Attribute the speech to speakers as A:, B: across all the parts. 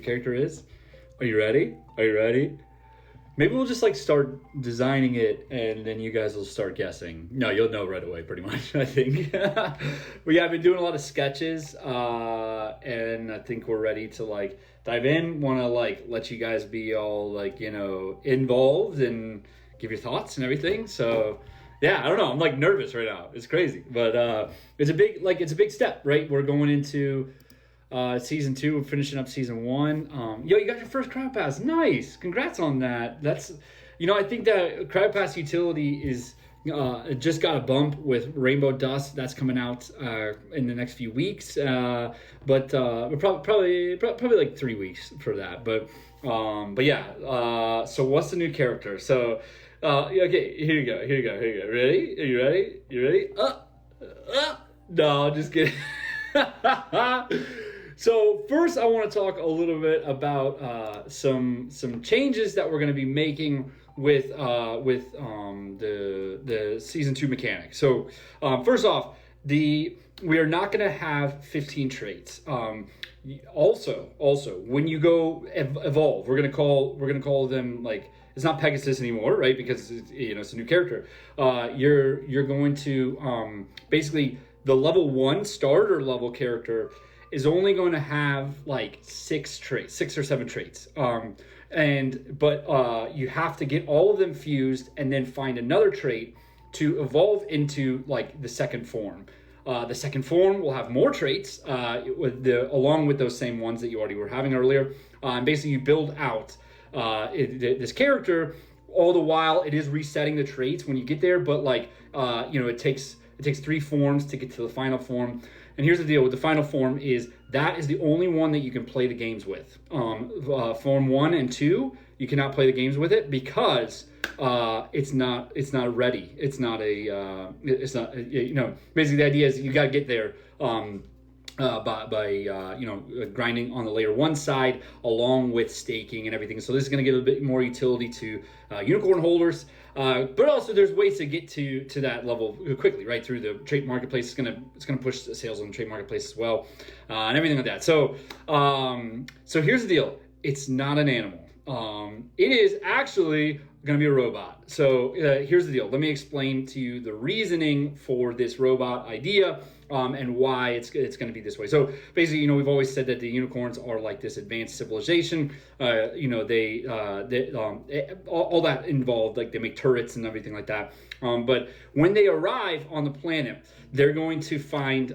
A: character is? Are you ready? Are you ready? Maybe we'll just like start designing it and then you guys will start guessing. No, you'll know right away pretty much, I think. But yeah, I've been doing a lot of sketches and I think we're ready to like dive in. Want to like let you guys be all like, involved and give your thoughts and everything. So yeah, I don't know. I'm like nervous right now. It's crazy, but it's a big step, right? We're going into season 2. We're finishing up season 1. You got your first Crowd Pass. Nice. Congrats on that. That's, I think that Crowd Pass utility is just got a bump with Rainbow Dust. That's coming out in the next few weeks. But probably like 3 weeks for that. But yeah. So what's the new character? So okay, here you go. Ready? Are you ready? You ready? No, just kidding. So first, I want to talk a little bit about some changes that we're going to be making with the season 2 mechanics. So first off, we are not going to have 15 traits. Also, when you go evolve, we're gonna call them like, it's not Pegasus anymore, right? Because it's a new character. You're going to basically the level 1 starter level character is only going to have like 6 or 7 traits. But you have to get all of them fused and then find another trait to evolve into like the second form. The second form will have more traits along with those same ones that you already were having earlier. And basically you build out this character. All the while it is resetting the traits when you get there, but it takes 3 forms to get to the final form. And here's the deal with the final form is that is the only one that you can play the games with. Form 1 and 2, you cannot play the games with it because it's not ready. Basically the idea is you got to get there by grinding on the layer 1 side along with staking and everything. So this is going to give a bit more utility to unicorn holders, but also there's ways to get to that level quickly, right? Through the trade marketplace. It's gonna push sales on the trade marketplace as well, and everything like that. So here's the deal. It's not an animal. It is actually going to be a robot. So here's the deal. Let me explain to you the reasoning for this robot idea and why it's going to be this way. So basically, we've always said that the unicorns are like this advanced civilization. They all that involved, like they make turrets and everything like that. But when they arrive on the planet, they're going to find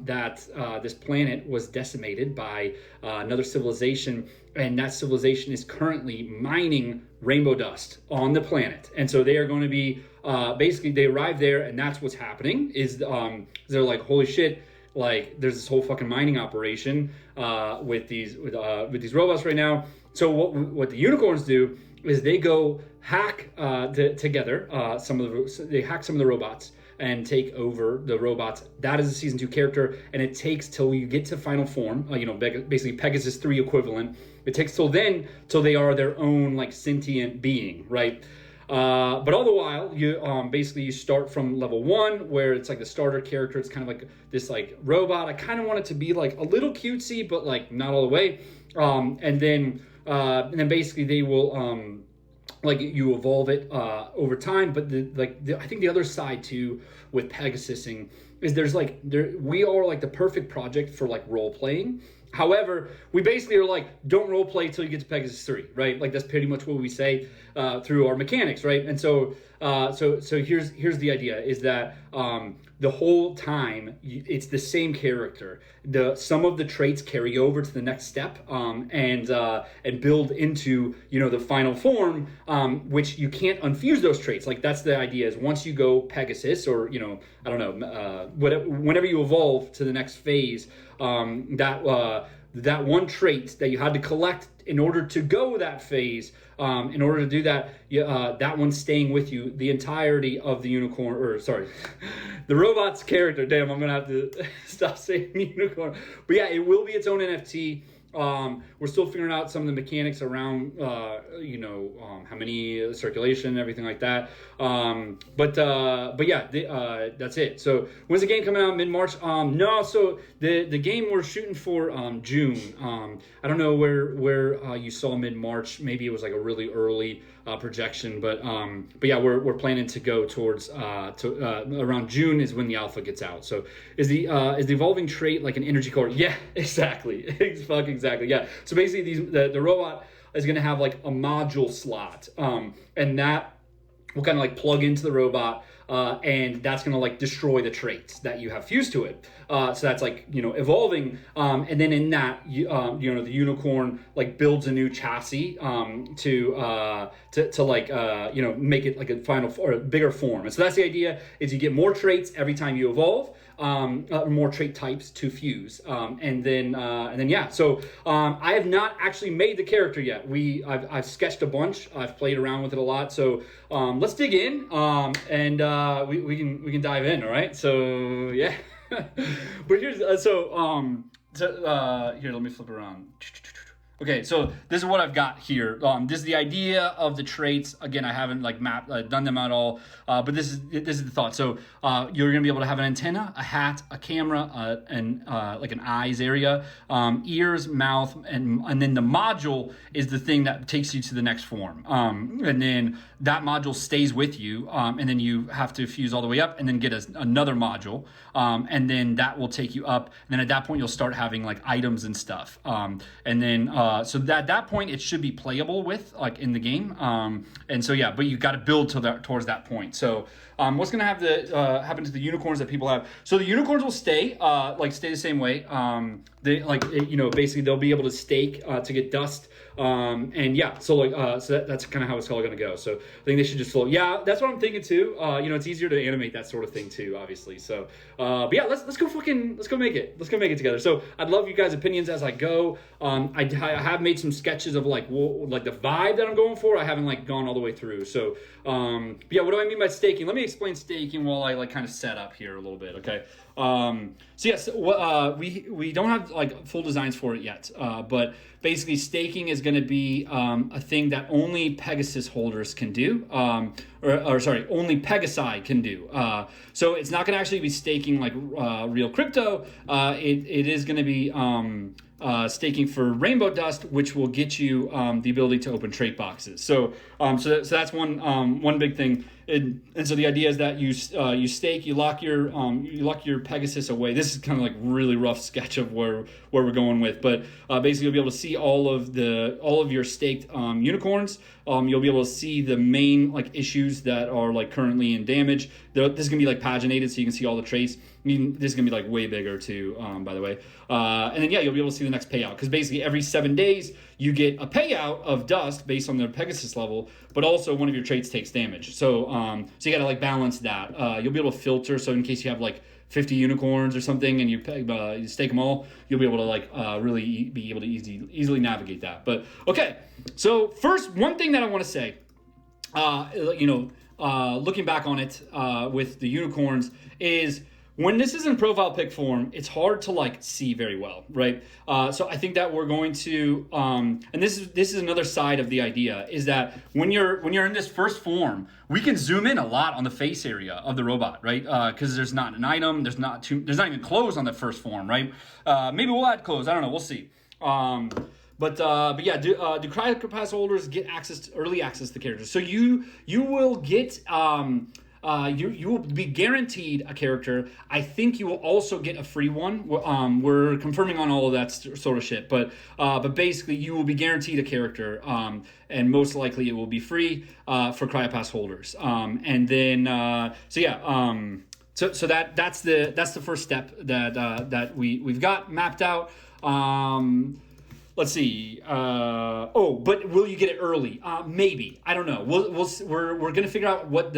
A: that this planet was decimated by another civilization, and that civilization is currently mining rainbow dust on the planet. And so they are going to be basically they arrive there, and that's what's happening is they're like, holy shit, like there's this whole fucking mining operation with these robots right now. So what the unicorns do is they go hack together they hack some of the robots and take over the robots. That is a season 2 character, and it takes till you get to final form, basically Pegasus 3 equivalent. It takes till they are their own like sentient being, right? But all the while, you basically you start from level 1, where it's like the starter character. It's kind of like this like robot. I kind of want it to be like a little cutesy, but like not all the way. And then basically they will you evolve it over time. But I think the other side too with Pegasusing is we are like the perfect project for like role playing. However, we basically are like, don't role play till you get to Pegasus 3, right? Like that's pretty much what we say through our mechanics, right? And so here's the idea is that the whole time it's the same character. Some of the traits carry over to the next step and build into the final form, which you can't unfuse those traits. Like that's the idea is once you go Pegasus or I don't know whenever you evolve to the next phase, that one trait that you had to collect in order to go that phase, in order to do that, that one's staying with you the entirety of the the robot's character. Damn, I'm gonna have to stop saying unicorn. But yeah, it will be its own NFT. We're still figuring out some of the mechanics around, how many circulation, everything like that. But yeah, that's it. So when's the game coming out? Mid-March? No, so the game we're shooting for June. I don't know where you saw mid-March. Maybe it was like a really early projection, but yeah, we're planning to go towards around June is when the alpha gets out. So is the evolving trait like an energy core? Yeah, exactly. Exactly. Yeah. So basically, the robot is going to have like a module slot, and that will kind of like plug into the robot, and that's going to like destroy the traits that you have fused to it. So that's like, evolving, and then in that, the unicorn like builds a new chassis to like make it like a final or a bigger form. And so that's the idea: is you get more traits every time you evolve. More trait types to fuse, and then yeah. So I have not actually made the character yet. I've sketched a bunch. I've played around with it a lot. So let's dig in, and we can dive in. All right. So yeah. But here's here. Let me flip around. Okay, so this is what I've got here. This is the idea of the traits. Again, I haven't like done them at all, but this is the thought. So you're gonna be able to have an antenna, a hat, a camera, and like an eyes area, ears, mouth, and then the module is the thing that takes you to the next form. And then that module stays with you, and then you have to fuse all the way up, and then get another module, and then that will take you up. And then at that point, you'll start having like items and stuff, and then. So at that point, it should be playable with like in the game. And so yeah, but you got to build towards that point. So what's going to have happen to the unicorns that people have? So the unicorns will stay the same way. Basically they'll be able to stake to get dust. And yeah, so that's kind of how it's all going to go. So I think they should just float. Yeah, that's what I'm thinking too. It's easier to animate that sort of thing too, obviously. So, but yeah, let's go make it together. So I'd love you guys' opinions as I go. I have made some sketches of like the vibe that I'm going for. I haven't like gone all the way through. So, but yeah, what do I mean by staking? Let me explain staking while I like kind of set up here a little bit. Okay. So yes, we don't have like full designs for it yet, but basically staking is going to be a thing that only Pegasus holders can do, only Pegasi can do. So it's not going to actually be staking like real crypto. It is going to be staking for Rainbow Dust, which will get you the ability to open trait boxes. So that's one big thing. And so the idea is that you stake, you lock your Pegasus away. This is kind of like really rough sketch of where we're going with, but basically you'll be able to see all of your staked unicorns. You'll be able to see the main like issues that are like currently in damage. This is gonna be like paginated, so you can see all the traits. I mean, this is gonna be like way bigger too, by the way. And then yeah, you'll be able to see the next payout, because basically every 7 days you get a payout of dust based on their Pegasus level, but also one of your traits takes damage. So you gotta like balance that. You'll be able to filter, so in case you have like 50 unicorns or something and you stake them all, you'll be able to like really be able to easily navigate that. But okay, so first, one thing that I want to say, looking back on it with the unicorns, is when this is in profile pic form, it's hard to like see very well, right? So I think that we're going to, and this is another side of the idea, is that when you're in this first form, we can zoom in a lot on the face area of the robot, right? Because there's not an item, there's not even clothes on the first form, right? Maybe we'll add clothes, I don't know, we'll see. But yeah, do CryoPass holders get early access to the characters? So you will get. You will be guaranteed a character. I think you will also get a free one. We're confirming on all of that sort of shit, but basically you will be guaranteed a character, and most likely it will be free for CryoPass holders. And then so that's the first step that we've got mapped out. Let's see. But will you get it early? Maybe. I don't know. We're gonna figure out what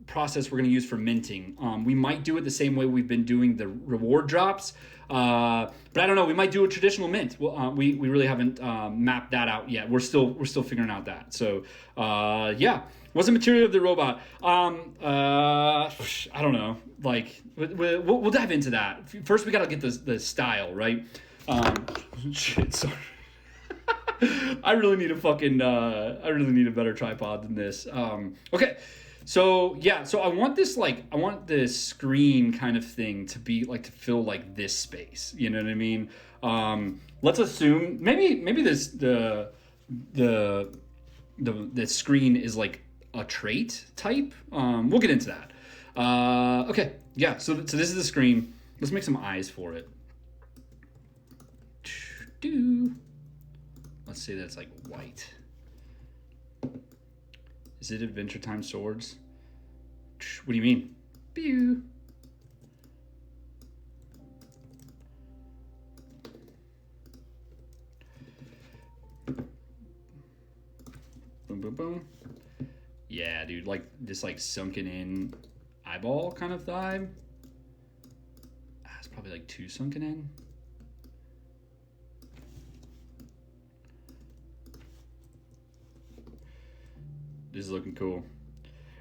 A: process we're gonna use for minting. We might do it the same way we've been doing the reward drops. But I don't know. We might do a traditional mint. We really haven't mapped that out yet. We're still figuring out that. So yeah. What's the material of the robot? I don't know. Like we'll dive into that. First, we gotta get the style right. Shit, sorry. I really need a fucking, I really need a better tripod than this. Okay. So yeah, so I want this screen kind of thing to be like, to fill like this space. You know what I mean? Let's assume maybe the screen is like a trait type. We'll get into that. Okay. Yeah. So this is the screen. Let's make some eyes for it. Let's say that's like white. Is it Adventure Time Swords? What do you mean? Pew. Boom, boom, boom. Yeah, dude, like this like sunken in eyeball kind of vibe. It's probably like too sunken in. This is looking cool.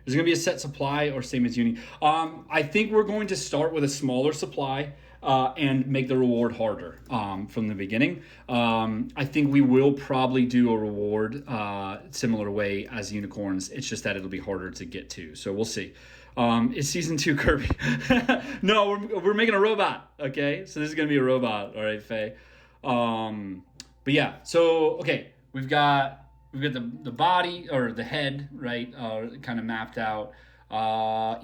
A: Is it going to be a set supply or same as uni? I think we're going to start with a smaller supply and make the reward harder from the beginning. I think we will probably do a reward similar way as unicorns. It's just that it'll be harder to get to. So we'll see. Is season 2 Kirby? No, we're making a robot. Okay, so this is going to be a robot. All right, Faye. But yeah, so okay, we've got the body or the head, right? Kind of mapped out.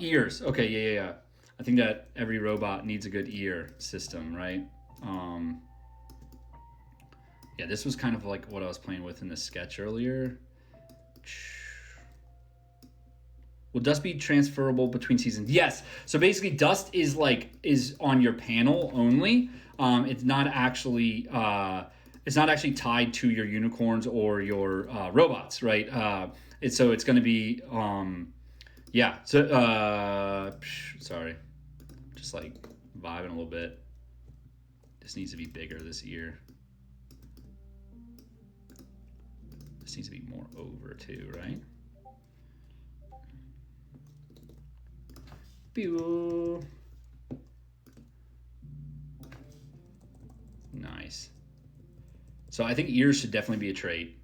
A: Ears. Okay, yeah. I think that every robot needs a good ear system, right? Yeah, this was kind of like what I was playing with in the sketch earlier. Will dust be transferable between seasons? Yes. So basically, dust is on your panel only. It's not actually tied to your unicorns or your robots, right? So it's going to be, yeah. So, sorry, just like vibing a little bit. This needs to be bigger this ear. This needs to be more over too, right? Pew. Nice. So I think ears should definitely be a trait.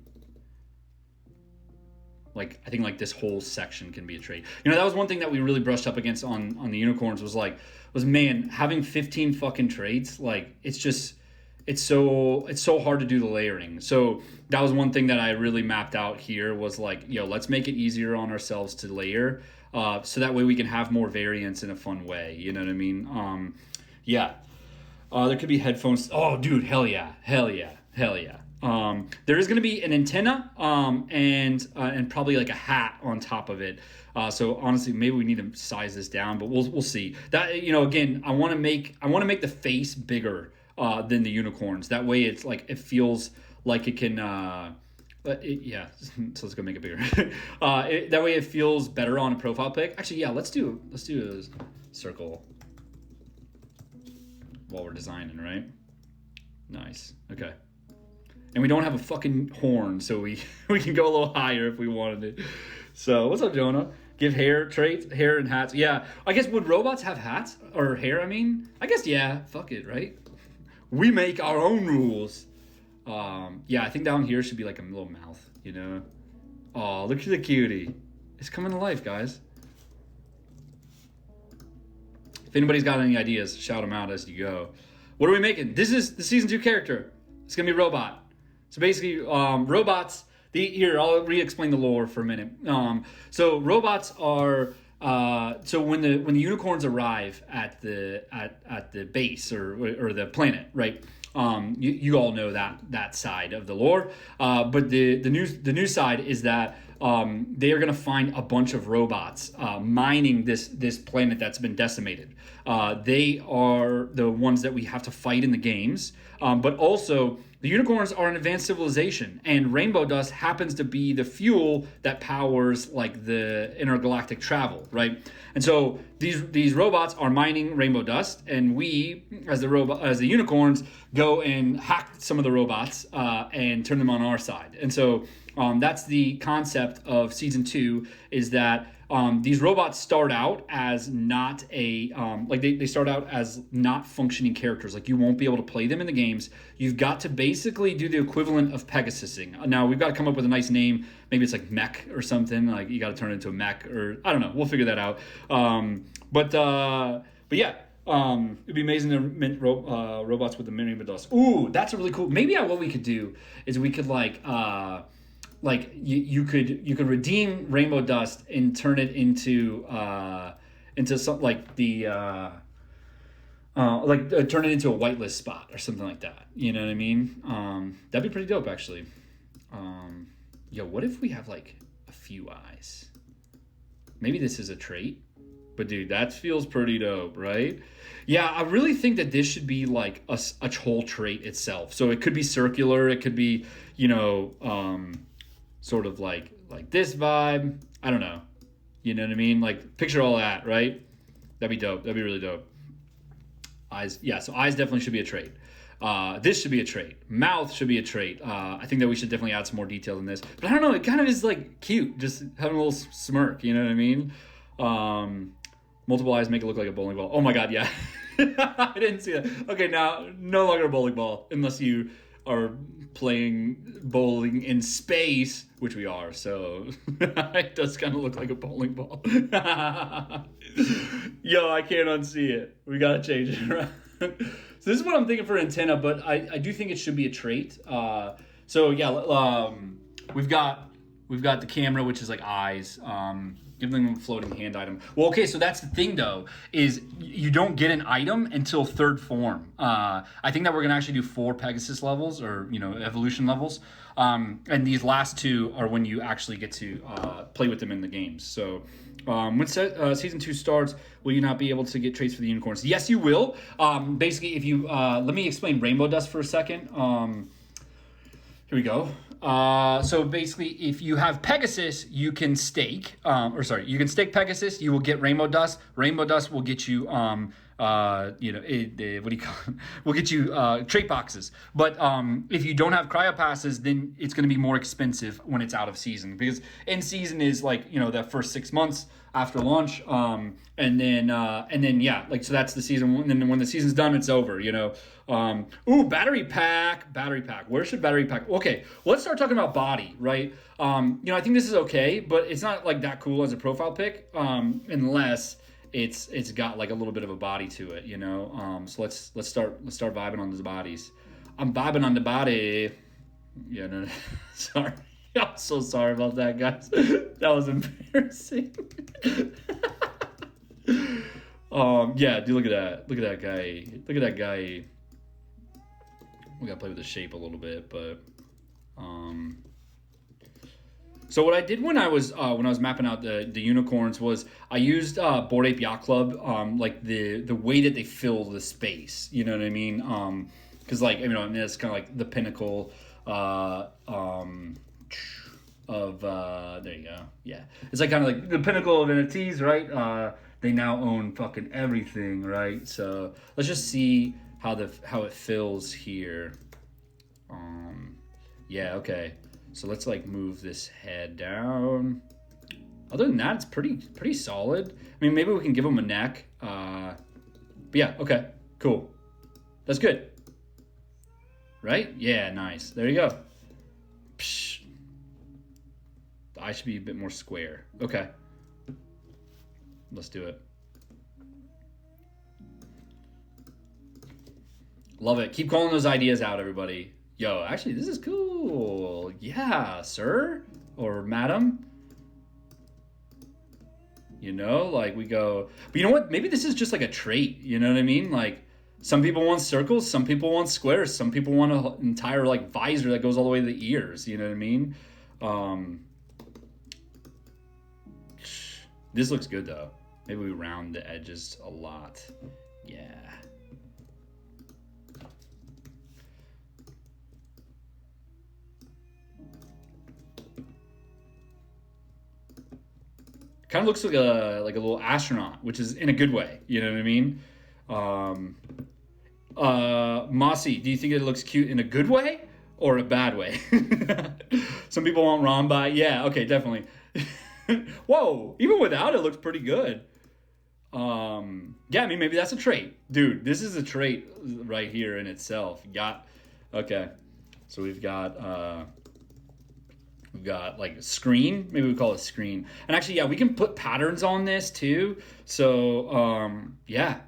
A: Like, I think like this whole section can be a trait. You know, that was one thing that we really brushed up against on the unicorns was man, having 15 fucking traits, like it's so hard to do the layering. So that was one thing that I really mapped out here was like, let's make it easier on ourselves to layer. So that way we can have more variance in a fun way. You know what I mean? Yeah. There could be headphones. Oh, dude, hell yeah. There is going to be an antenna and probably like a hat on top of it. So honestly, maybe we need to size this down, but we'll see. That again, I want to make the face bigger than the unicorns. That way, it's like it feels like it can. Yeah, so let's go make it bigger. That way, it feels better on a profile pic. Actually, yeah, let's do a circle while we're designing, right? Nice. Okay. And we don't have a fucking horn, so we can go a little higher if we wanted it. So, what's up, Jonah? Give hair traits, hair and hats. Yeah, I guess, would robots have hats? Or hair, I mean? I guess, yeah. Fuck it, right? We make our own rules. Yeah, I think down here should be like a little mouth, you know? Oh, look at the cutie. It's coming to life, guys. If anybody's got any ideas, shout them out as you go. What are we making? This is the season 2 character. It's going to be a robot. So basically, robots... Here, I'll re-explain the lore for a minute. So robots are... so when the unicorns arrive at the base or the planet, right? You all know that side of the lore. But the new side is that they are going to find a bunch of robots mining this planet that's been decimated. They are the ones that we have to fight in the games. But also, the unicorns are an advanced civilization, and rainbow dust happens to be the fuel that powers like the intergalactic travel, right? And so these robots are mining rainbow dust, and we, as the unicorns, go and hack some of the robots and turn them on our side. And so That's the concept of season 2, is that these robots start out as not they start out as not functioning characters. Like, you won't be able to play them in the games. You've got to basically do the equivalent of Pegasusing. Now, we've got to come up with a nice name. Maybe it's like mech or something. Like, you got to turn it into a mech, or I don't know. We'll figure that out. But yeah. It'd be amazing to mint robots with the Rainbow Dust. Ooh, that's a really cool. Maybe what we could do is we could you could redeem Rainbow Dust and turn it into something like turn it into a whitelist spot or something like that. You know what I mean? That'd be pretty dope, actually. What if we have like a few eyes? Maybe this is a trait. But dude, that feels pretty dope, right? Yeah, I really think that this should be like a whole trait itself. So it could be circular. It could be, sort of like this vibe. I don't know. You know what I mean? Like, picture all that, right? That'd be dope. That'd be really dope. Eyes. Yeah, so eyes definitely should be a trait. This should be a trait. Mouth should be a trait. I think that we should definitely add some more detail in this. But I don't know. It kind of is like cute. Just having a little smirk. You know what I mean? Multiple eyes make it look like a bowling ball. Oh my god, yeah. I didn't see that. Okay, now, no longer a bowling ball, unless you are playing bowling in space, which we are, so it does kind of look like a bowling ball. Yo, I can't unsee it. We gotta change it around. So this is what I'm thinking for antenna, but I do think it should be a trait. We've got the camera, which is like eyes. Give them a floating hand item. Well, okay, so that's the thing, though, is you don't get an item until third form. I think that we're going to actually do 4 Pegasus levels, or, evolution levels. And these last 2 are when you actually get to play with them in the games. So when Season 2 starts, will you not be able to get traits for the unicorns? Yes, you will. Basically, if you... let me explain Rainbow Dust for a second. Here we go. So basically, if you have Pegasus, you can stake. You can stake Pegasus. You will get Rainbow Dust. Rainbow Dust will get you, what do you call it? Will get you trait boxes. But if you don't have cryo passes, then it's going to be more expensive when it's out of season, because in season is like that first 6 months after launch, so that's the season. And then when the season's done, it's over. Battery pack. Where should battery pack? Okay, let's start talking about body, right? I think this is okay, but it's not like that cool as a profile pick, unless it's got like a little bit of a body to it, So let's start vibing on the bodies. I'm vibing on the body. Yeah, no. Sorry. I'm so sorry about that, guys. That was embarrassing. Dude, look at that. Look at that guy. Look at that guy. We gotta play with the shape a little bit, but so what I did when I was mapping out the unicorns was I used Bored Ape Yacht Club, like the way that they fill the space. You know what I mean? Because it's kind of like the pinnacle. There you go. Yeah, it's like kind of like the pinnacle of NFTs, right? They now own fucking everything, right? So let's just see how it fills here. Okay. So let's like move this head down. Other than that, it's pretty solid. I mean, maybe we can give him a neck. But yeah, okay, cool. That's good. Right? Yeah, nice. There you go. Psh. The eye should be a bit more square. Okay. Let's do it. Love it. Keep calling those ideas out, everybody. Yo, actually, this is cool. Yeah, sir or madam. We go. But you know what? Maybe this is just like a trait. You know what I mean? Like, some people want circles, some people want squares, some people want an entire like visor that goes all the way to the ears. You know what I mean? This looks good though. Maybe we round the edges a lot. Yeah. Kind of looks like a little astronaut, which is in a good way. You know what I mean? Mossy, do you think it looks cute in a good way or a bad way? Some people want Rombot. Yeah, okay, definitely. Whoa, even without it looks pretty good. Yeah, I mean, maybe that's a trait. Dude, this is a trait right here in itself. Okay. So we've got like a screen. Maybe we call it screen. And actually, yeah, we can put patterns on this too. So, yeah.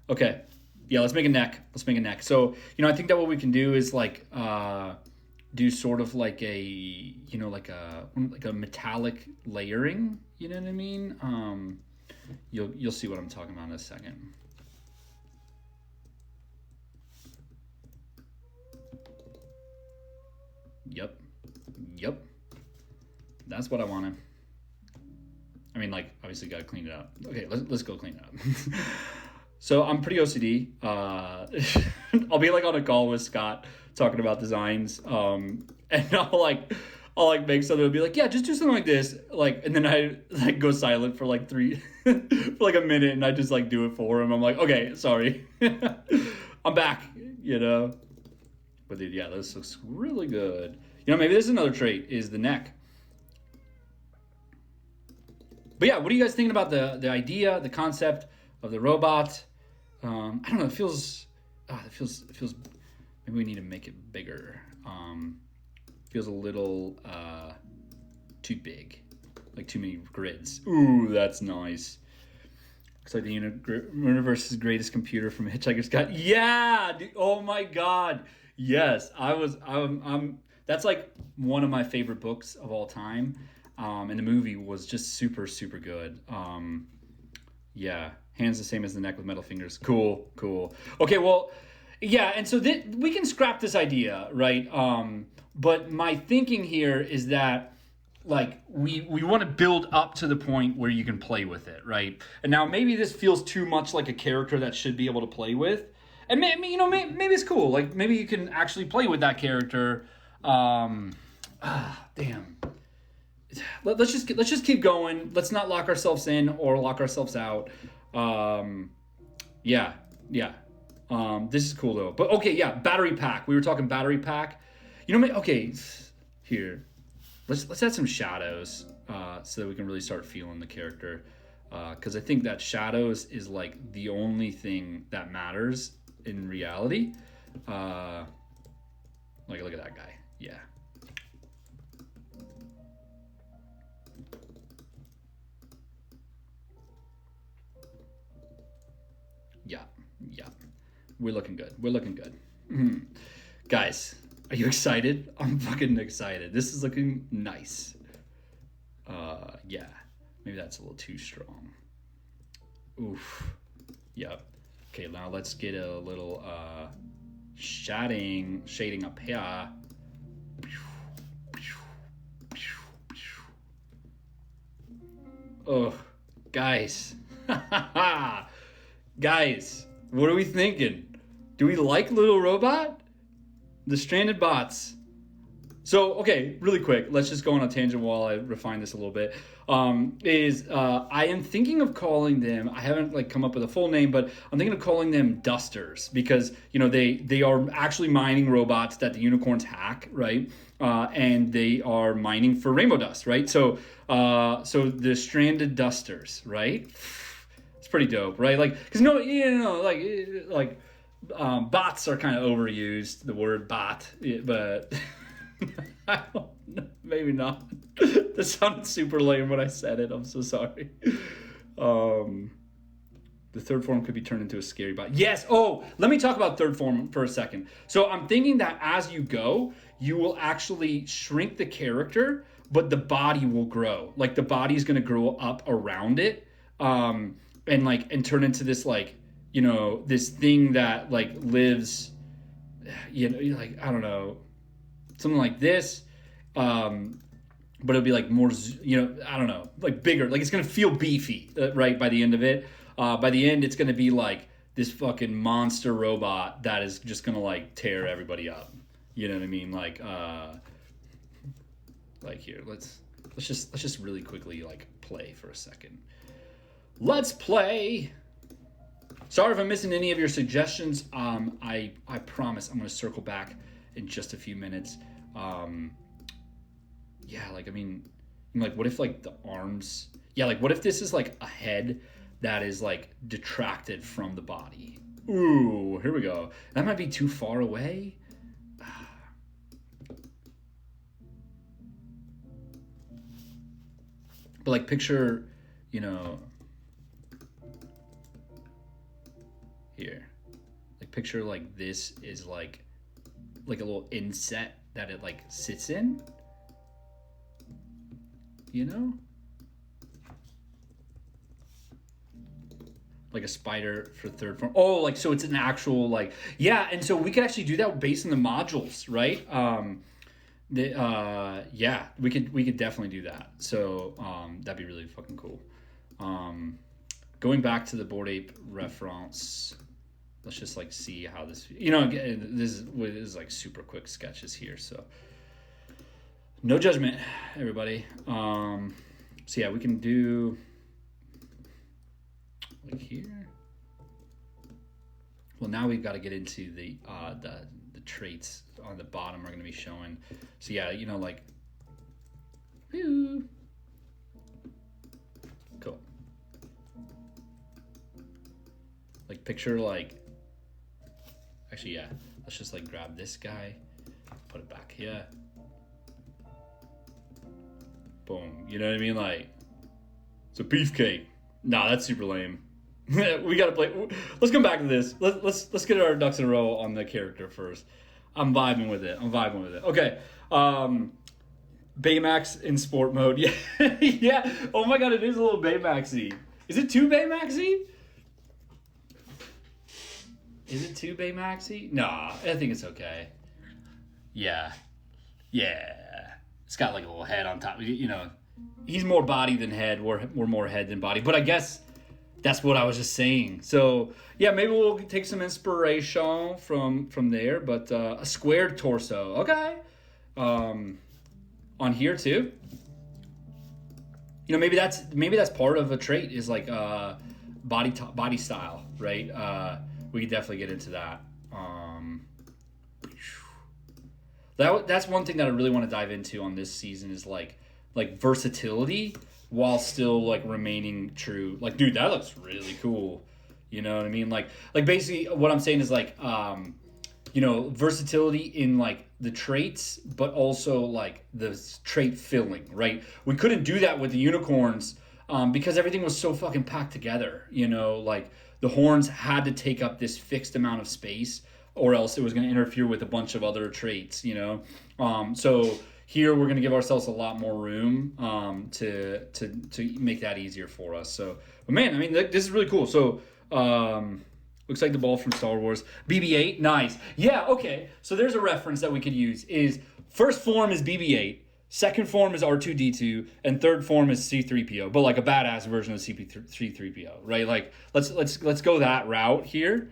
A: Okay. Yeah, let's make a neck. So, I think that what we can do is like, do sort of like a, like a metallic layering. You know what I mean? You'll see what I'm talking about in a second. Yep. That's what I want to. I mean, like, obviously got to clean it up. Okay, let's go clean it up. So I'm pretty OCD. I'll be like on a call with Scott talking about designs, and I'll make something and be like, yeah, just do something like this, and then I like go silent for like for like a minute, and I just like do it for him. I'm like, okay, sorry, I'm back, But dude, yeah, this looks really good. Maybe there's another trait is the neck. But yeah, what are you guys thinking about the idea, the concept of the robot? I don't know. It feels. Maybe we need to make it bigger. Feels a little too big, like too many grids. Ooh, that's nice. Looks like the universe's greatest computer from Hitchhiker's Guide. Yeah. Dude, oh my God. Yes, I'm. That's like one of my favorite books of all time. And the movie was just super, super good. Yeah, hands the same as the neck with metal fingers. Cool. Okay, well, yeah, and so we can scrap this idea, right? But my thinking here is that, like, we want to build up to the point where you can play with it, right? And now maybe this feels too much like a character that should be able to play with. And maybe it's cool. Like, maybe you can actually play with that character. Damn. Let's just keep going. Let's not lock ourselves in or lock ourselves out. Yeah. This is cool though. But okay, yeah, battery pack. We were talking battery pack. Okay, here. Let's add some shadows so that we can really start feeling the character. Because I think that shadows is like the only thing that matters in reality. Look at that guy. Yeah. Yeah. We're looking good. Mm-hmm. Guys, are you excited? I'm fucking excited. This is looking nice. Yeah. Maybe that's a little too strong. Oof. Yep. Okay, now let's get a little shading up here. Oh, guys. Guys, what are we thinking? Do we like Little Robot? The Stranded Bots. So, okay, really quick, let's just go on a tangent while I refine this a little bit. I am thinking of calling them, I haven't come up with a full name, but I'm thinking of calling them Dusters because, they are actually mining robots that the unicorns hack, right? And they are mining for rainbow dust, right? So the Stranded Dusters, right? It's pretty dope, right? Because bots are kind of overused, the word bot, but I don't know, maybe not. That sounded super lame when I said it. I'm so sorry. The third form could be turned into a scary bot. Yes. Oh, let me talk about third form for a second. So I'm thinking that as you go, you will actually shrink the character, but the body will grow. Like the body's going to grow up around it. And turn into this this thing that lives, I don't know, something like this, but it'll be more, I don't know, bigger, it's gonna feel beefy, right? By the end of it, by the end, it's gonna be this fucking monster robot that is just gonna tear everybody up. You know what I mean? Here, let's just really quickly play for a second. Let's play. Sorry if I'm missing any of your suggestions. I promise I'm going to circle back in just a few minutes. yeah, like, I mean, like, what if, like, the arms... Yeah, like, what if this is, like, a head that is, like, detracted from the body? Ooh, here we go. That might be too far away. But, like, picture, you know... Here. Like, picture, like, this is, like a little inset that it, like, sits in. You know? Like a spider for third form. Oh, like, so it's an actual, like, yeah, and so we could actually do that based on the modules, right? Yeah, we could definitely do that. So that'd be really fucking cool. Going back to the Bored Ape reference, let's just, like, see how this, you know, this is like super quick sketches here, so no judgment, everybody. So yeah, we can do like here. Well, now we've got to get into the traits on the bottom are going to be showing. So yeah, you know, like, whew. Cool. Like, picture, like, actually, yeah, let's just, like, grab this guy, put it back here. Boom. You know what I mean? Like, it's a beefcake. Nah, that's super lame. We gotta play. Let's come back to this. Let's get our ducks in a row on the character first. I'm vibing with it. Okay. Baymax in sport mode. Yeah. Yeah. Oh my god, it is a little Baymaxy. Is it too Baymaxy? Is it too Baymaxy? Nah, I think it's okay. Yeah. Yeah. It's got, like, a little head on top. You know, he's more body than head. We're more head than body. But I guess that's what I was just saying. So yeah, maybe we'll take some inspiration from there. But a squared torso, okay. On here too. You know, maybe that's part of a trait, is like body style, right? We could definitely get into that. That's one thing that I really want to dive into on this season, is like versatility while still, like, remaining true. Like, dude, that looks really cool. You know what I mean? Like basically what I'm saying is, like, you know, versatility in, like, the traits, but also, like, the trait filling, right? We couldn't do that with the unicorns because everything was so fucking packed together. You know, like, the horns had to take up this fixed amount of space, or else it was going to interfere with a bunch of other traits, you know? So here we're going to give ourselves a lot more room to make that easier for us. So, but man, I mean, this is really cool. So looks like the ball from Star Wars. BB-8, nice. Yeah, okay. So there's a reference that we could use. Is first form is BB-8, second form is R2-D2, and third form is C-3PO, but like a badass version of C-3PO, right? Like, let's go that route here.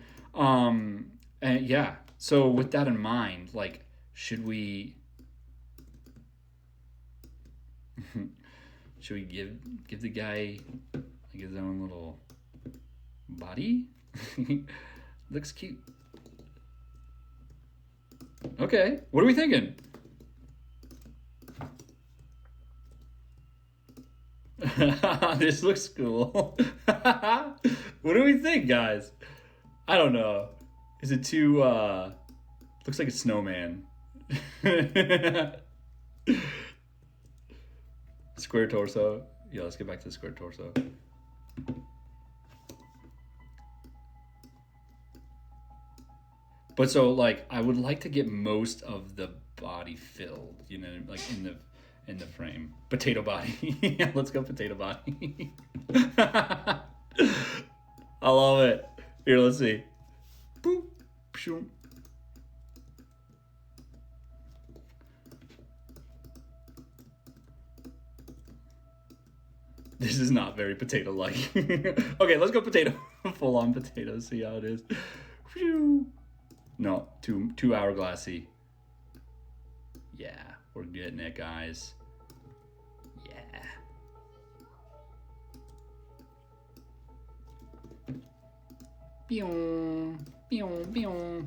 A: And yeah, so with that in mind, like, should we give the guy, like, his own little body? Looks cute. Okay, what are we thinking? This looks cool. What do we think, guys? I don't know. Is it too, looks like a snowman. Square torso. Yeah, let's get back to the square torso. But so, like, I would like to get most of the body filled, you know, like in the frame. Potato body. Yeah, let's go potato body. I love it. Here, let's see. Boop. Shoom. This is not very potato-like. Okay, let's go potato. Full-on potato. See how it is. Whew. No, too hourglassy. Yeah, we're getting it, guys. Yeah. Pew, pew, pew.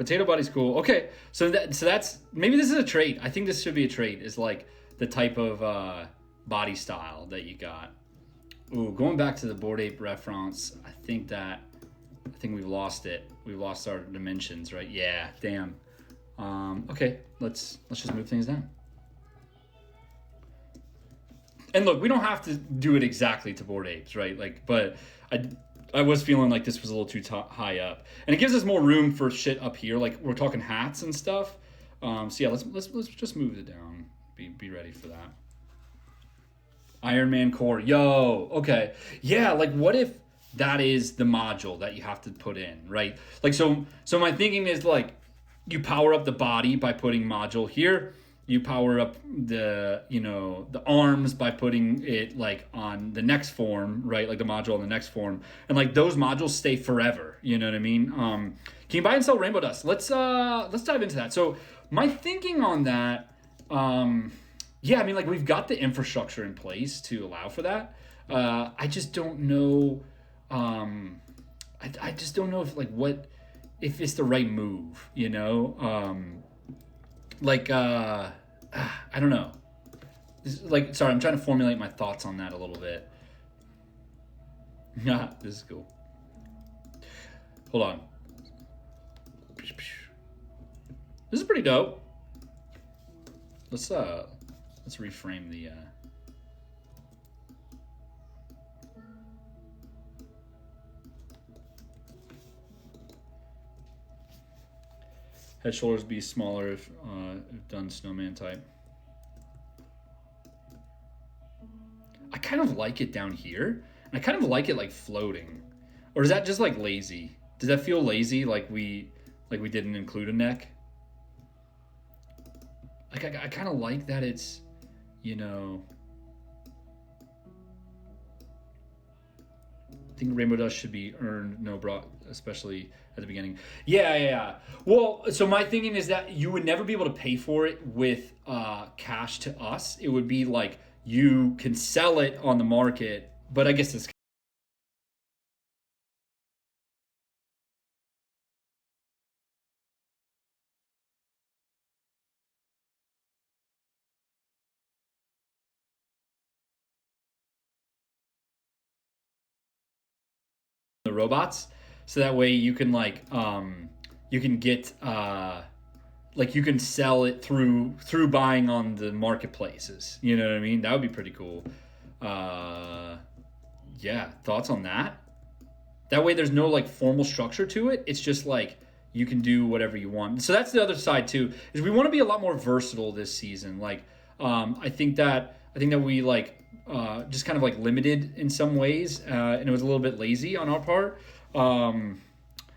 A: Potato body's cool. Okay, so that's maybe this is a trait. I think this should be a trait. Is like the type of body style that you got. Ooh, going back to the Bored Ape reference, I think we've lost it. We've lost our dimensions, right? Yeah, damn. Okay, let's just move things down. And look, we don't have to do it exactly to Bored Apes, right? Like, but I was feeling like this was a little too high up, and it gives us more room for shit up here. Like we're talking hats and stuff. So yeah, let's just move it down. Be ready for that. Iron Man core, yo, okay, yeah. Like, what if that is the module that you have to put in, right? Like, so my thinking is like, you power up the body by putting module here. You power up the arms by putting it like on the next form, right? Like the module on the next form, and like those modules stay forever. You know what I mean? Can you buy and sell rainbow dust? Let's dive into that. So my thinking on that, yeah, I mean, like we've got the infrastructure in place to allow for that. I just don't know. I just don't know if it's the right move. You know, I don't know. Sorry, I'm trying to formulate my thoughts on that a little bit. Yeah, this is cool. Hold on. This is pretty dope. Let's reframe the. Head shoulders be smaller if done snowman type. I kind of like it down here. And I kind of like it like floating. Or is that just like lazy? Does that feel lazy like we didn't include a neck? Like I kind of like that it's, you know, I think rainbow dust should be earned, no brought, especially at the beginning. Yeah. Well, so my thinking is that you would never be able to pay for it with cash to us. It would be like you can sell it on the market, but I guess it's the robots, so that way you can you can get you can sell it through buying on the marketplaces. You know what I mean? That would be pretty cool. Yeah, thoughts on that? That way there's no like formal structure to it. It's just like you can do whatever you want. So that's the other side too, is we want to be a lot more versatile this season. Like I think that we just kind of like limited in some ways, and it was a little bit lazy on our part.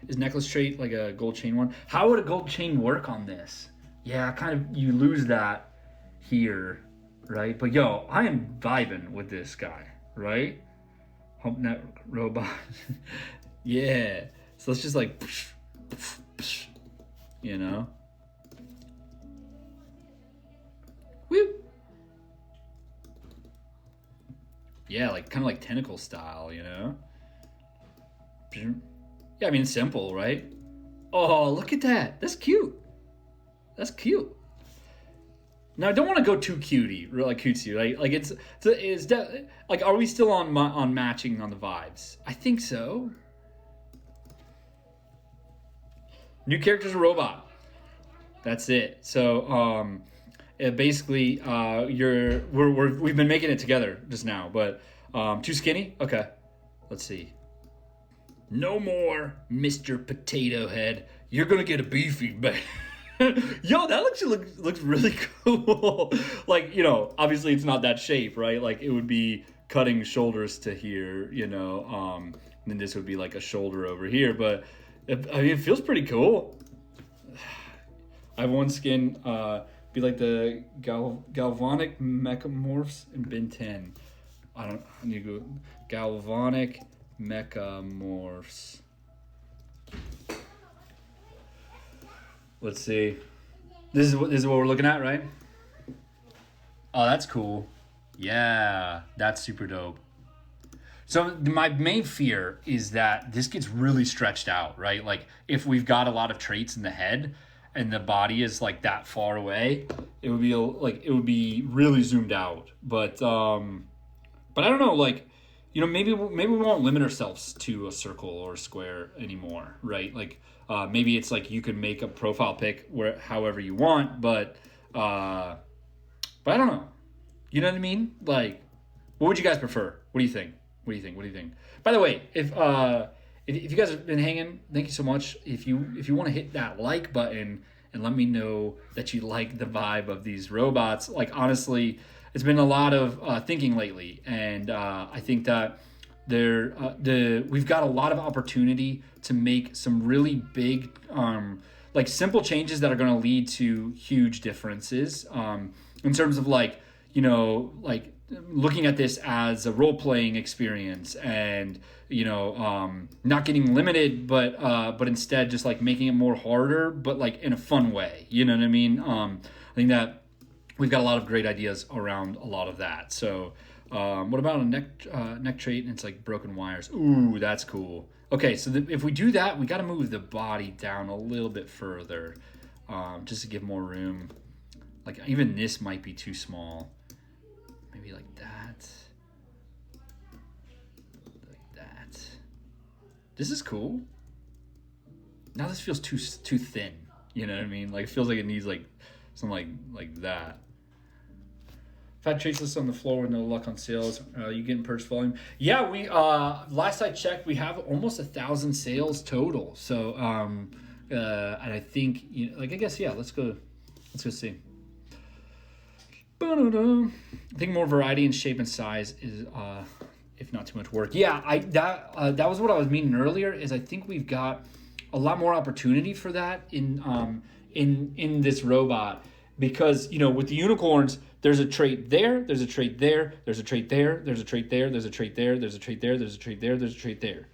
A: Is necklace trait like a gold chain one? How would a gold chain work on this? Yeah, kind of you lose that here, right? But yo, I am vibing with this guy, right? Hump network robot. Yeah. So let's just like, you know. Woo. Yeah, like kind of like tentacle style, you know. Yeah, I mean simple, right? Oh, look at that. That's cute. That's cute. Now I don't want to go too cutie, like cutesy, right? Like it's like, are we still on matching on the vibes? I think so. New character's a robot. That's it. So basically we've been making it together just now, but too skinny. Okay, let's see. No more, Mr. Potato Head. You're gonna get a beefy bag. Yo, that looks really cool. Like, you know, obviously it's not that shape, right? Like it would be cutting shoulders to here, you know. And then this would be like a shoulder over here, but it feels pretty cool. I have one skin, be like the galvanic mechamorphs in bin 10. I need to go galvanic mechamorphs. Let's see. This is what we're looking at, right? Oh, that's cool. Yeah, that's super dope. So my main fear is that this gets really stretched out, right? Like if we've got a lot of traits in the head and the body is like that far away, it would be like it would be really zoomed out. But I don't know, like, you know, maybe we won't limit ourselves to a circle or a square anymore, right? Like maybe it's like you can make a profile pic where however you want, but I don't know. You know what I mean? Like, what would you guys prefer? What do you think? What do you think? What do you think? By the way, if you guys have been hanging, thank you so much. If you want to hit that like button and let me know that you like the vibe of these robots, like honestly, it's been a lot of thinking lately, and I think that we've got a lot of opportunity to make some really big, like simple changes that are going to lead to huge differences in terms of like, you know, like looking at this as a role-playing experience and, you know, not getting limited, but instead just like making it more harder, but like in a fun way. You know what I mean? I think that we've got a lot of great ideas around a lot of that. So what about a neck trait? And it's like broken wires. Ooh, that's cool. Okay, so if we do that, we got to move the body down a little bit further just to give more room. Like even this might be too small. Maybe like that. Like that. This is cool. Now this feels too thin. You know what I mean? Like it feels like it needs like something like that. Fat trace list on the floor with no luck on sales. You getting purchase volume? Yeah, we last I checked, we have almost 1,000 sales total. So and I think, you know, like I guess, yeah, let's go see. I think more variety in shape and size is if not too much work. Yeah, that was what I was meaning earlier, is I think we've got a lot more opportunity for that in this robot, because, you know, with the unicorns, there's a trait there, there's a trait there, there's a trait there, there's a trait there, there's a trait there, there's a trait there, there's a trait there, there's a trait there.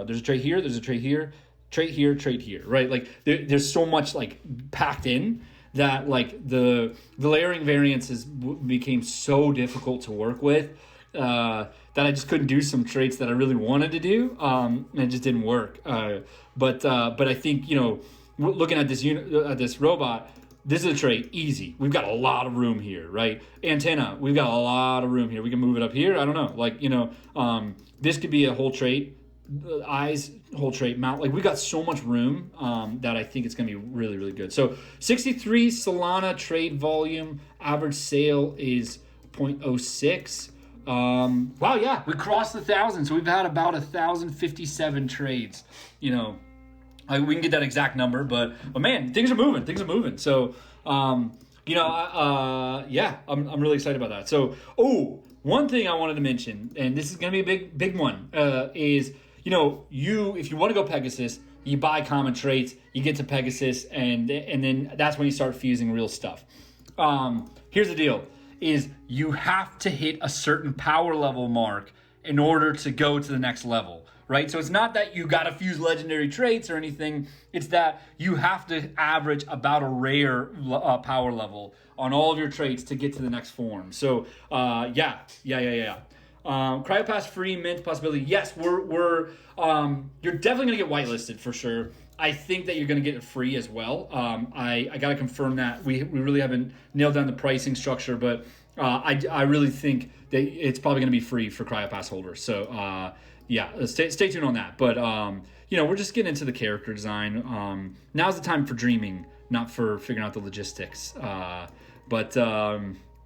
A: There's a trait here, there's a trait here, trait here, right? Like there's so much like packed in that like the layering variances became so difficult to work with that I just couldn't do some traits that I really wanted to do, and it just didn't work. But I think, you know, looking at this robot, this is a trait, easy. We've got a lot of room here, right? Antenna, we've got a lot of room here. We can move it up here. I don't know, like, you know, this could be a whole trait. Eyes, whole trait, mount. Like, we got so much room that I think it's going to be really, really good. So 63 Solana trade volume, average sale is 0.06. Wow, yeah, we crossed 1,000. So we've had about 1,057 trades. You know, we can get that exact number, but man, things are moving. So, you know, yeah, I'm really excited about that. So, one thing I wanted to mention, and this is going to be a big one, is, you know, if you want to go Pegasus, you buy common traits, you get to Pegasus, and then that's when you start fusing real stuff. Here's the deal, is you have to hit a certain power level mark in order to go to the next level, right? So it's not that you got to fuse legendary traits or anything. It's that you have to average about a rare power level on all of your traits to get to the next form. So yeah. Cryopass free mint possibility. Yes, we're you're definitely gonna get whitelisted for sure. I think that you're gonna get it free as well. I gotta confirm that. We really haven't nailed down the pricing structure, but I really think that it's probably gonna be free for Cryopass holders. So yeah, stay tuned on that. But you know, we're just getting into the character design. Now's the time for dreaming, not for figuring out the logistics. But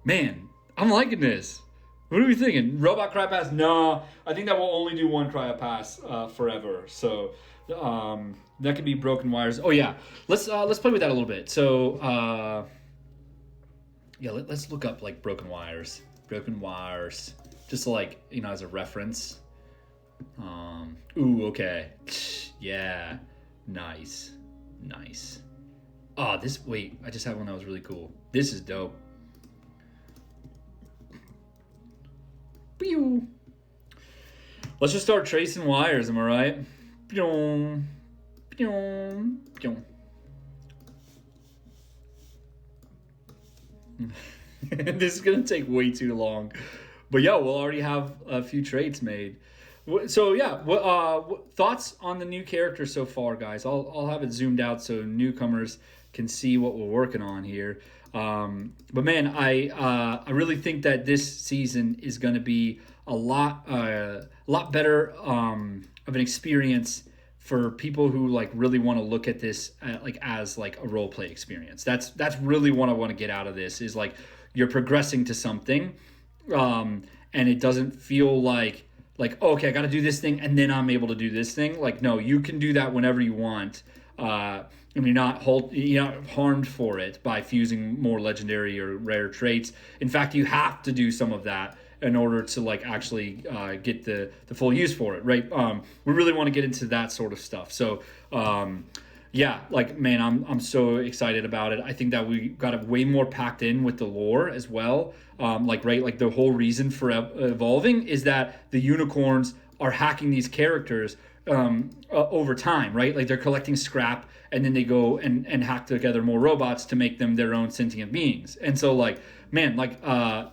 A: man, I'm liking this. What are we thinking? Robot Cryopass? No, I think that we'll only do one Cryopass forever. So that could be broken wires. Oh yeah, let's play with that a little bit. So yeah, let's look up like broken wires, just like, you know, as a reference. Okay, yeah, nice. Oh, wait, I just had one that was really cool. This is dope. Let's just start tracing wires, am I right? This is gonna take way too long, but yeah, we'll already have a few traits made. So yeah, what thoughts on the new character so far, guys? I'll have it zoomed out so newcomers can see what we're working on here. But man, I really think that this season is going to be a lot better of an experience for people who like really want to look at this like as like a role play experience. That's really what I want to get out of this is like you're progressing to something, and it doesn't feel like oh, okay, I got to do this thing and then I'm able to do this thing. Like no, you can do that whenever you want. And you're not harmed for it by fusing more legendary or rare traits. In fact, you have to do some of that in order to like actually get the full use for it, right? We really want to get into that sort of stuff. So yeah, like man, I'm so excited about it. I think that we got it way more packed in with the lore as well. Like the whole reason for evolving is that the unicorns are hacking these characters over time, right? Like they're collecting scrap and then they go and hack together more robots to make them their own sentient beings. And so like, man, like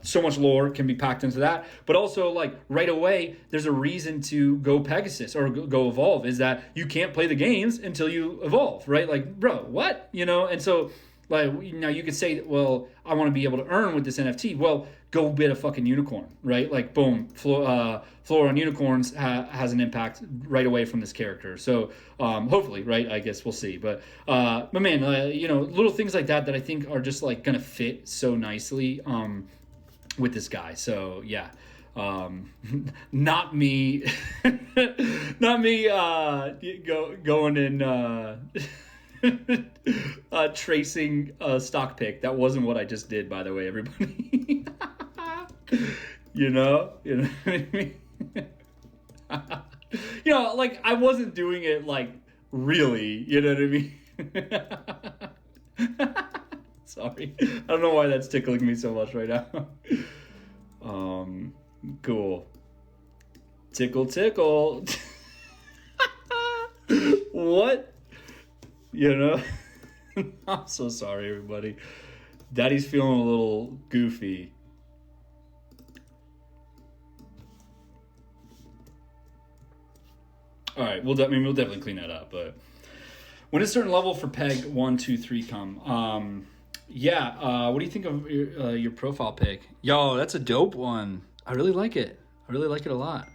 A: so much lore can be packed into that. But also like right away, there's a reason to go Pegasus or go evolve is that you can't play the games until you evolve, right? Like, bro, what? You know? And so like now you could say, well, I want to be able to earn with this NFT. Well, go bid a fucking unicorn, right? Like, boom, Flora on unicorns has an impact right away from this character. So hopefully, right? I guess we'll see. But man, little things like that I think are just like gonna fit so nicely with this guy. So yeah. Not me, not me. Going in. Tracing a stock pick. That wasn't what I just did, by the way, everybody. you know what I mean? Like I wasn't doing it like really, you know what I mean? Sorry. I don't know why that's tickling me so much right now. Cool. Tickle. What? You know? I'm so sorry, everybody. Daddy's feeling a little goofy. All right, we'll definitely clean that up. But when a certain level for Peg 1, 2, 3 come, what do you think of your profile pic? Yo, that's a dope one. I really like it. I really like it a lot.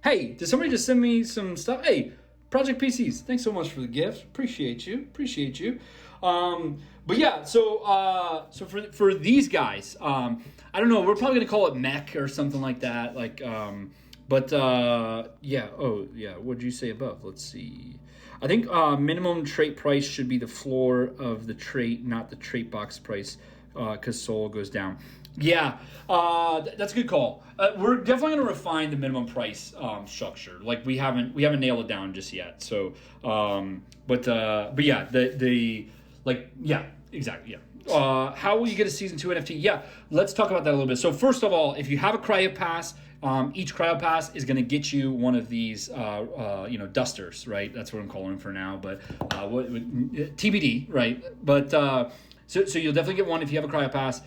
A: Hey, did somebody just send me some stuff? Hey, Project PCs, thanks so much for the gift. Appreciate you. But yeah, so for these guys, I don't know. We're probably gonna call it mech or something like that. Like, yeah. Oh yeah. What did you say above? Let's see. I think minimum trait price should be the floor of the trait, not the trait box price, because soul goes down. Yeah, that's a good call. We're definitely going to refine the minimum price structure. Like we haven't nailed it down just yet. So, but yeah, exactly. Yeah. How will you get a season 2 NFT? Yeah, let's talk about that a little bit. So first of all, if you have a cryo pass, each cryo pass is going to get you one of these, dusters, right? That's what I'm calling them for now. But TBD, right? But so you'll definitely get one if you have a cryo pass.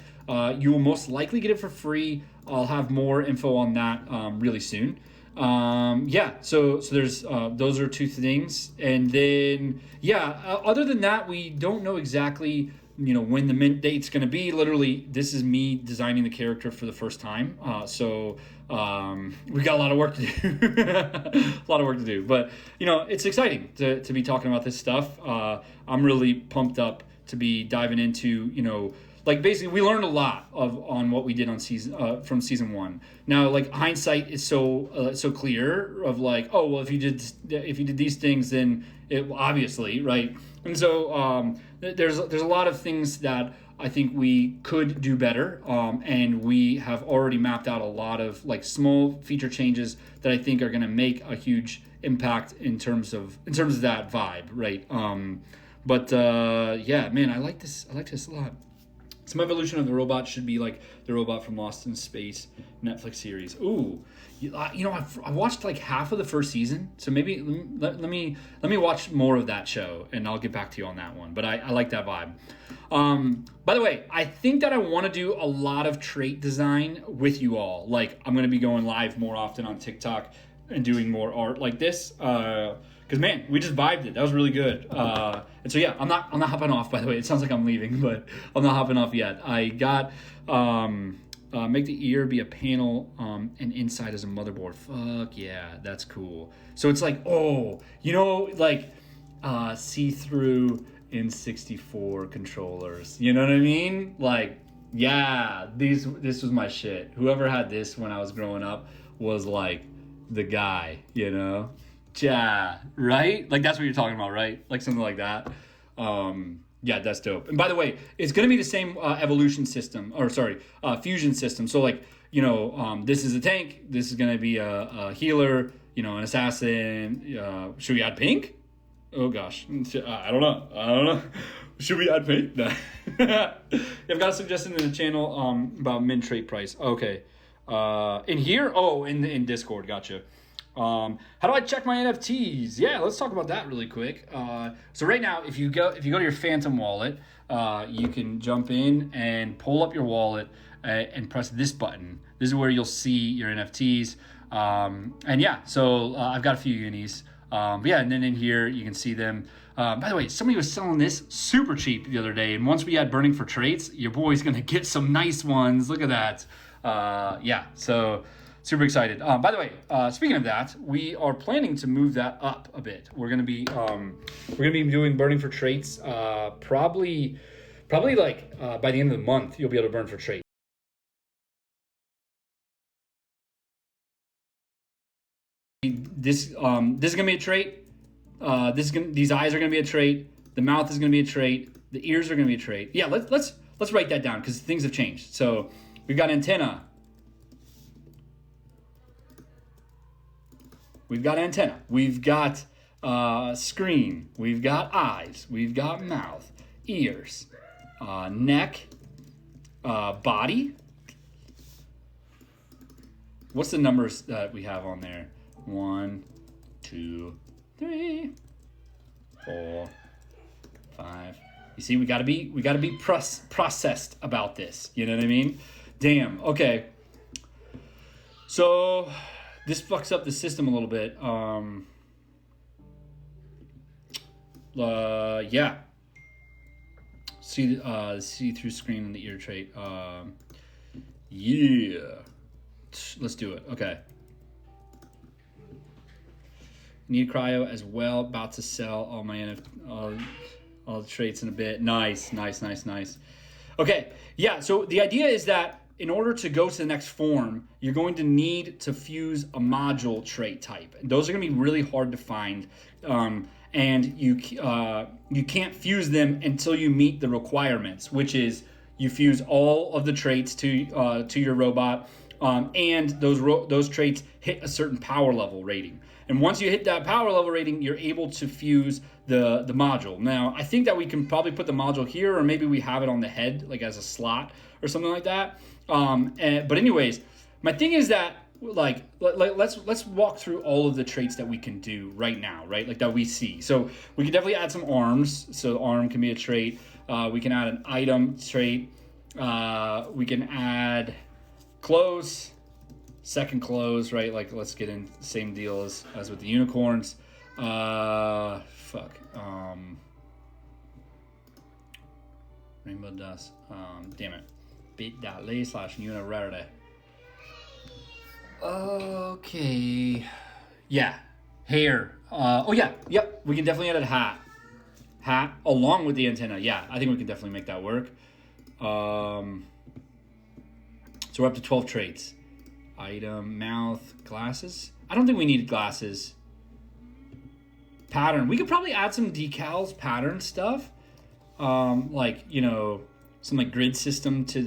A: You will most likely get it for free. I'll have more info on that really soon. So there's those are two things, and then other than that, we don't know exactly when the mint date's going to be. Literally, this is me designing the character for the first time, so we got a lot of work to do. But it's exciting to be talking about this stuff. I'm really pumped up to be diving into like basically we learned a lot on what we did on from season 1. Now like hindsight is so clear of like, oh well, if you did these things, then it obviously, right? And so there's a lot of things that I think we could do better, and we have already mapped out a lot of like small feature changes that I think are going to make a huge impact in terms of that vibe, right? But man, I like this a lot. Some evolution of the robot should be like the robot from Lost in Space Netflix series. Ooh, I watched like half of the first season, so maybe let me watch more of that show, and I'll get back to you on that one. But I like that vibe. By the way, I think that I want to do a lot of trait design with you all. Like I'm going to be going live more often on TikTok, and doing more art like this. Because man, we just vibed it. That was really good. And so yeah, I'm not hopping off. By the way, it sounds like I'm leaving, but I'm not hopping off yet. I got make the ear be a panel and inside is a motherboard. Fuck yeah, that's cool. So it's like, oh, you know, like see-through N64 controllers. You know what I mean? Like, yeah, this was my shit. Whoever had this when I was growing up was like the guy, you know? Yeah, right? Like that's what you're talking about, right? Like something like that. Yeah, that's dope. And by the way, it's going to be the same evolution system, or sorry, fusion system. So like, you know, this is a tank. This is going to be a healer, you know, an assassin. Should we add pink? Oh gosh, I don't know. Should we add pink? No. I've got a suggestion in the channel about min trait price. Okay, in here. Oh, in Discord. Gotcha. How do I check my NFTs? Yeah, let's talk about that really quick. So right now, if you go to your Phantom wallet, you can jump in and pull up your wallet and press this button. This is where you'll see your NFTs. And yeah, so I've got a few unis. But yeah, and then in here you can see them. By the way, somebody was selling this super cheap the other day, and once we had Burning for Traits, your boy's gonna get some nice ones. Look at that. Yeah, so super excited. By the way, speaking of that, we are planning to move that up a bit. We're gonna be doing Burning for Traits. Probably like by the end of the month, you'll be able to burn for traits. This is gonna be a trait. These eyes are gonna be a trait. The mouth is gonna be a trait. The ears are gonna be a trait. Yeah, let's write that down because things have changed. So we've got antenna. We've got screen. We've got eyes. We've got mouth, ears, neck, body. What's the numbers that we have on there? 1, 2, 3, 4, 5. You see, we gotta be processed about this. You know what I mean? Damn. Okay. So this fucks up the system a little bit. Yeah. See through screen and the ear trait. Yeah. Let's do it. Okay. Need cryo as well. About to sell all my all the traits in a bit. Nice. Okay. Yeah. So the idea is that in order to go to the next form, you're going to need to fuse a module trait type. And those are going to be really hard to find, and you can't fuse them until you meet the requirements, which is you fuse all of the traits to your robot, and those traits hit a certain power level rating. And once you hit that power level rating, you're able to fuse the module. Now, I think that we can probably put the module here, or maybe we have it on the head, like as a slot or something like that. But anyways, my thing is that let's walk through all of the traits that we can do right now, right? Like that we see. So we can definitely add some arms. So arm can be a trait. We can add an item trait. We can add clothes. Second clothes, right? Like let's get in the same deal as with the unicorns. Rainbow dust. Damn it. bit.ly/Una rarity. Okay. Yeah. Hair. Oh yeah. Yep. We can definitely add a hat along with the antenna. Yeah, I think we can definitely make that work. So we're up to 12 traits. Item, mouth, glasses. I don't think we need glasses. Pattern. We could probably add some decals, pattern stuff. Like, you know, some like grid system to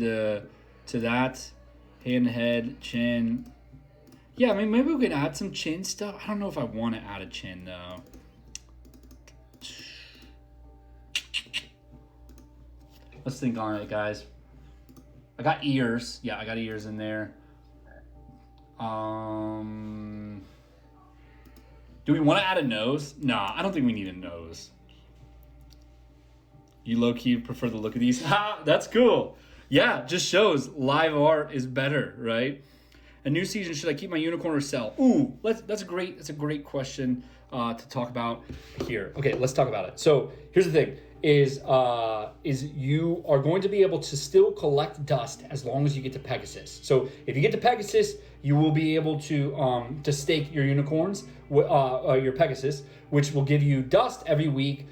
A: that. Hand, head, chin. Yeah, I mean, maybe we could add some chin stuff. I don't know if I want to add a chin though. Let's think on it, guys. I got ears. Yeah, I got ears in there. Do we want to add a nose? Nah, I don't think we need a nose. You low-key prefer the look of these? Ha, that's cool. Yeah, just shows live art is better, right? A new season, should I keep my unicorn or sell? Ooh, that's a great question to talk about here. Okay, let's talk about it. So here's the thing: is you are going to be able to still collect dust as long as you get to Pegasus. So if you get to Pegasus, you will be able to stake your unicorns, your Pegasus, which will give you dust every week,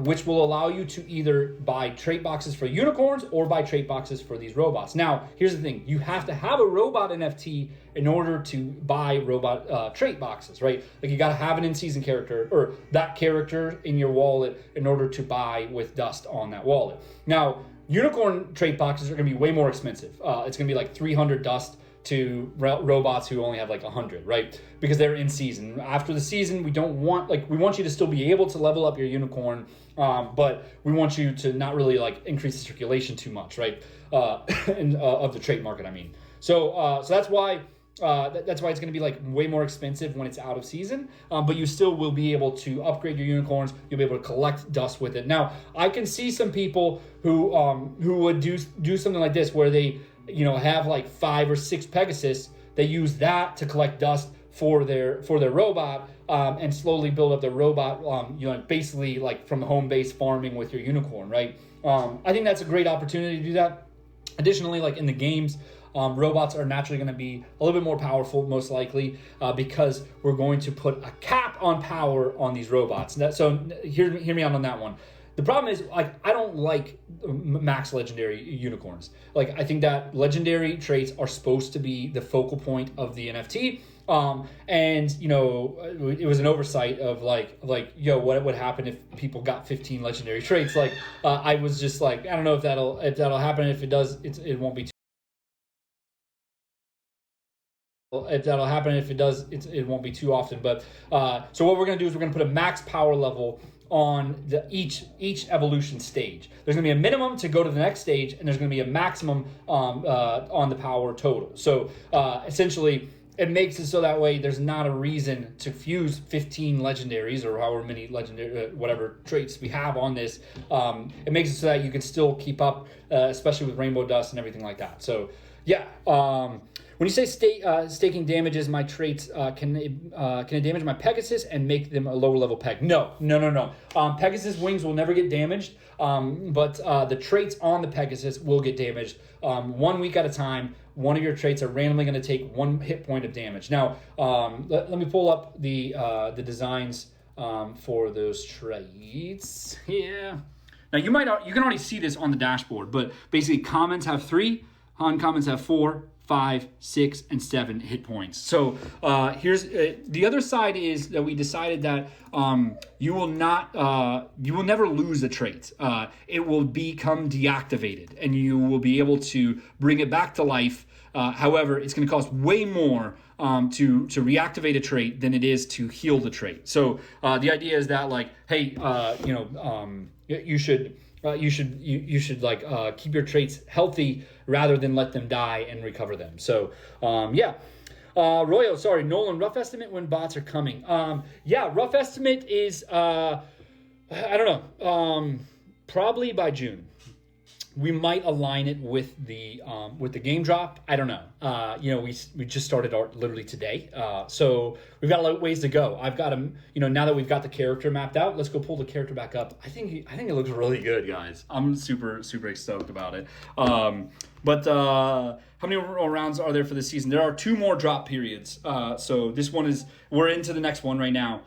A: which will allow you to either buy trait boxes for unicorns or buy trait boxes for these robots. Now, here's the thing: you have to have a robot NFT in order to buy robot trait boxes, right? Like you got to have an in-season character or that character in your wallet in order to buy with dust on that wallet. Now, unicorn trait boxes are going to be way more expensive. It's going to be like 300 dust to robots who only have like 100, right? Because they're in season. After the season, we want you to still be able to level up your unicorn, but we want you to not really like increase the circulation too much, right? Of the trait market, I mean. So that's why it's going to be like way more expensive when it's out of season, but you still will be able to upgrade your unicorns. You'll be able to collect dust with it. Now, I can see some people who would do something like this where they have like 5 or 6 Pegasus. They use that to collect dust for their robot, and slowly build up their robot. Basically like from home base farming with your unicorn, right? I think that's a great opportunity to do that. Additionally, like in the games, robots are naturally going to be a little bit more powerful, most likely, because we're going to put a cap on power on these robots. So hear me out on that one. The problem is, like, I don't like max legendary unicorns. Like, I think that legendary traits are supposed to be the focal point of the NFT. And it was an oversight of like, what would happen if people got 15 legendary traits? Like, I was just like, I don't know if that'll happen. If it does, it won't be too. If that'll happen, if it does, it won't be too often. But so what we're gonna do is we're gonna put a max power level on each evolution stage. There's gonna be a minimum to go to the next stage, and there's gonna be a maximum on the power total. So essentially, it makes it so that way there's not a reason to fuse 15 legendaries or however many legendary whatever traits we have on this. It makes it so that you can still keep up, especially with rainbow dust and everything like that. So yeah. When you say staking damages my traits, can it damage my Pegasus and make them a lower level peg? No. Pegasus wings will never get damaged, but the traits on the Pegasus will get damaged 1 week at a time. One of your traits are randomly going to take 1 hit point of damage. Now, let me pull up the designs for those traits. Yeah. Now you can already see this on the dashboard, but basically commons have 3, uncommons have 4, 5, 6, and 7 hit points. So here's the other side is that we decided that you will never lose a trait. It will become deactivated, and you will be able to bring it back to life. However, it's going to cost way more to reactivate a trait than it is to heal the trait. So the idea is that like, hey, you should keep your traits healthy rather than let them die and recover them. So yeah. Royo, sorry, Nolan, rough estimate when bots are coming. Rough estimate is I don't know, probably by June. We might align it with the game drop. I don't know. We just started art literally today, so we've got a lot of ways to go. I've got now that we've got the character mapped out. Let's go pull the character back up. I think it looks really good, guys. I'm super stoked about it. But how many rounds are there for this season? There are 2 more drop periods. So this one we're into the next one right now.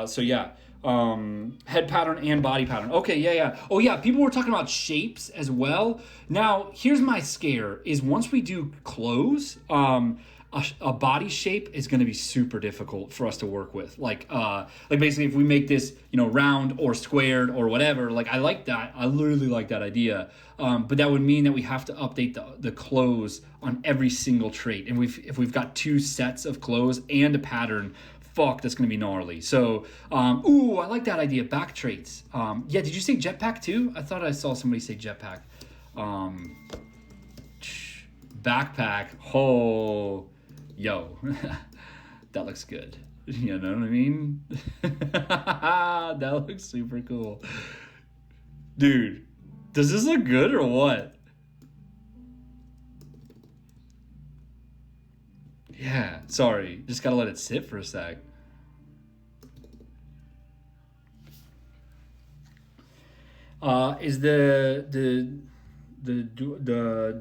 A: So yeah. Head pattern and body pattern. Okay, yeah. Oh yeah, people were talking about shapes as well. Now, here's my scare is once we do clothes, a body shape is going to be super difficult for us to work with. Like basically if we make this, round or squared or whatever, like I like that. I literally like that idea. But that would mean that we have to update the clothes on every single trait. And if we've got 2 sets of clothes and a pattern, fuck, that's going to be gnarly. So, I like that idea. Back traits. Did you say jetpack too? I thought I saw somebody say jetpack. Backpack. Oh, yo. That looks good. You know what I mean? That looks super cool. Dude, does this look good or what?
B: Yeah, sorry. Just gotta let it sit for a sec.
A: Is the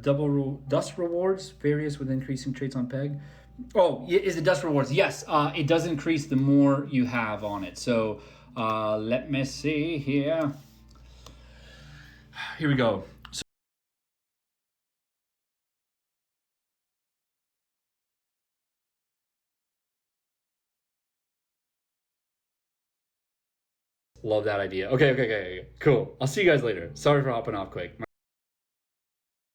A: double dust rewards various with increasing traits on peg? Oh, is the dust rewards? Yes, it does increase the more you have on it. So let me see here. Here we go. Love that idea. Okay, cool. I'll see you guys later. Sorry for hopping off quick.